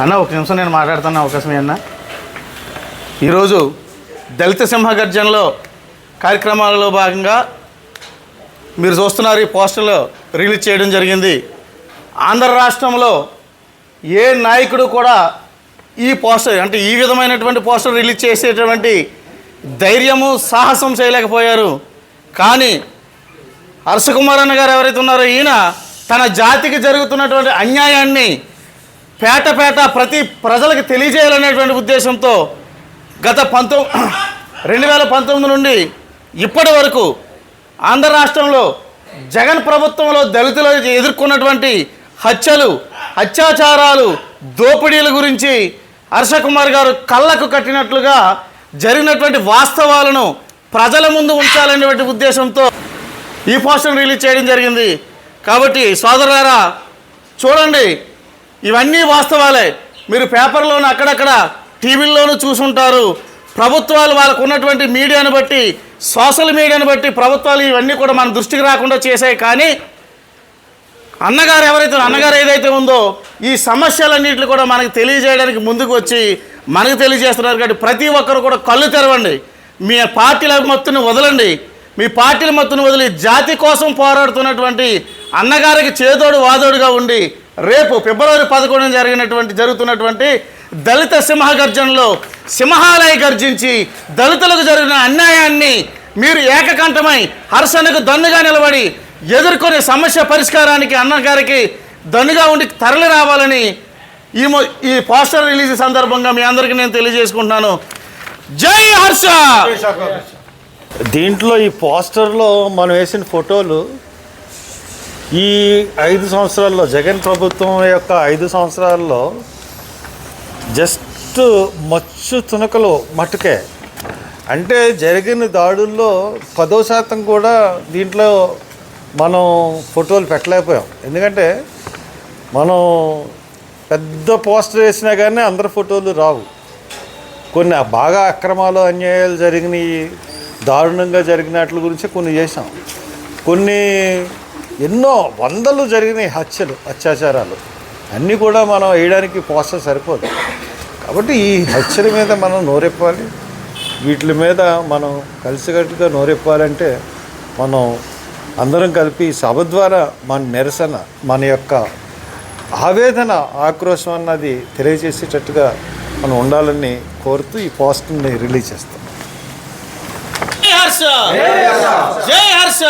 అన్న ఒక నిమిషం నేను మాట్లాడుతున్న అవకాశం అన్న. ఈరోజు దళిత సింహగర్జనలో కార్యక్రమాలలో భాగంగా మీరు చూస్తున్నారు, ఈ పోస్టర్లు రిలీజ్ చేయడం జరిగింది. ఆంధ్ర రాష్ట్రంలో ఏ నాయకుడు కూడా ఈ పోస్టర్ అంటే ఈ విధమైనటువంటి పోస్టర్ రిలీజ్ చేసేటువంటి ధైర్యము సాహసం చేయలేకపోయారు. కానీ హర్షకుమార్ అన్న గారు ఎవరైతే ఉన్నారో ఈయన తన జాతికి జరుగుతున్నటువంటి అన్యాయాన్ని పేట ప్రతి ప్రజలకు తెలియజేయాలనేటువంటి ఉద్దేశంతో గత 2019 నుండి ఇప్పటి వరకు ఆంధ్ర రాష్ట్రంలో జగన్ ప్రభుత్వంలో దళితులు ఎదుర్కొన్నటువంటి హత్యలు, అత్యాచారాలు, దోపిడీల గురించి హర్షకుమార్ గారు కళ్ళకు కట్టినట్లుగా జరిగినటువంటి వాస్తవాలను ప్రజల ముందు ఉంచాలనేటువంటి ఉద్దేశంతో ఈ పోస్టర్ను రిలీజ్ చేయడం జరిగింది. కాబట్టి సోదరులారా చూడండి, ఇవన్నీ వాస్తవాలే. మీరు పేపర్లోనూ అక్కడక్కడ టీవీల్లోనూ చూసుంటారు. ప్రభుత్వాలు వాళ్ళకు ఉన్నటువంటి మీడియాను బట్టి, సోషల్ మీడియాను బట్టి ప్రభుత్వాలు ఇవన్నీ కూడా మన దృష్టికి రాకుండా చేశాయి. కానీ అన్నగారు ఏదైతే ఉందో ఈ సమస్యలన్నింటినీ కూడా మనకు తెలియజేయడానికి ముందుకు వచ్చి మనకు తెలియజేస్తున్నారు. కాబట్టి ప్రతి ఒక్కరు కూడా కళ్ళు తెరవండి, మీ పార్టీల మత్తును వదలండి. మీ పార్టీల మత్తును వదిలి జాతి కోసం పోరాడుతున్నటువంటి అన్నగారికి చేదోడు వాదోడుగా ఉండి రేపు ఫిబ్రవరి 11 జరుగుతున్నటువంటి దళిత సింహగర్జనలో సింహాలయ గర్జించి దళితులకు జరిగిన అన్యాయాన్ని మీరు ఏకకంఠమై హర్షణకు దన్నుగా నిలబడి ఎదుర్కొనే సమస్య పరిష్కారానికి అన్నగారికి దన్నుగా ఉండి తరలి రావాలని ఈ పోస్టర్ రిలీజ్ సందర్భంగా మీ అందరికీ నేను తెలియజేసుకుంటున్నాను. జై హర్ష. దీంట్లో ఈ పోస్టర్లో మనం వేసిన ఫోటోలు ఈ 5 సంవత్సరాల్లో జగన్ ప్రభుత్వం యొక్క 5 సంవత్సరాల్లో జస్ట్ మచ్చు తునకలు మట్టుకే. అంటే జరిగిన దాడుల్లో 10% కూడా దీంట్లో మనం ఫోటోలు పెట్టలేకపోయాం. ఎందుకంటే మనం పెద్ద పోస్టర్ వేసినా కానీ అందరి ఫోటోలు రావు. కొన్ని బాగా అక్రమాలు, అన్యాయాలు జరిగినాయి, దారుణంగా జరిగినట్ల గురించి కొన్ని చేసాం. కొన్ని ఎన్నో వందలు జరిగినాయి హత్యలు, అత్యాచారాలు అన్నీ కూడా మనం వేయడానికి పోస్టర్ సరిపోదు. కాబట్టి ఈ హత్యల మీద మనం నోరెప్పాలి, వీటి మీద మనం కలిసికట్టుగా నోరెప్పాలంటే మనం అందరం కలిపి సభ ద్వారా మన నిరసన, మన యొక్క ఆవేదన, ఆక్రోశం అన్నది తెలియజేసేటట్టుగా మనం ఉండాలని కోరుతూ ఈ పోస్టర్ని రిలీజ్ చేస్తాం. జై హర్ష.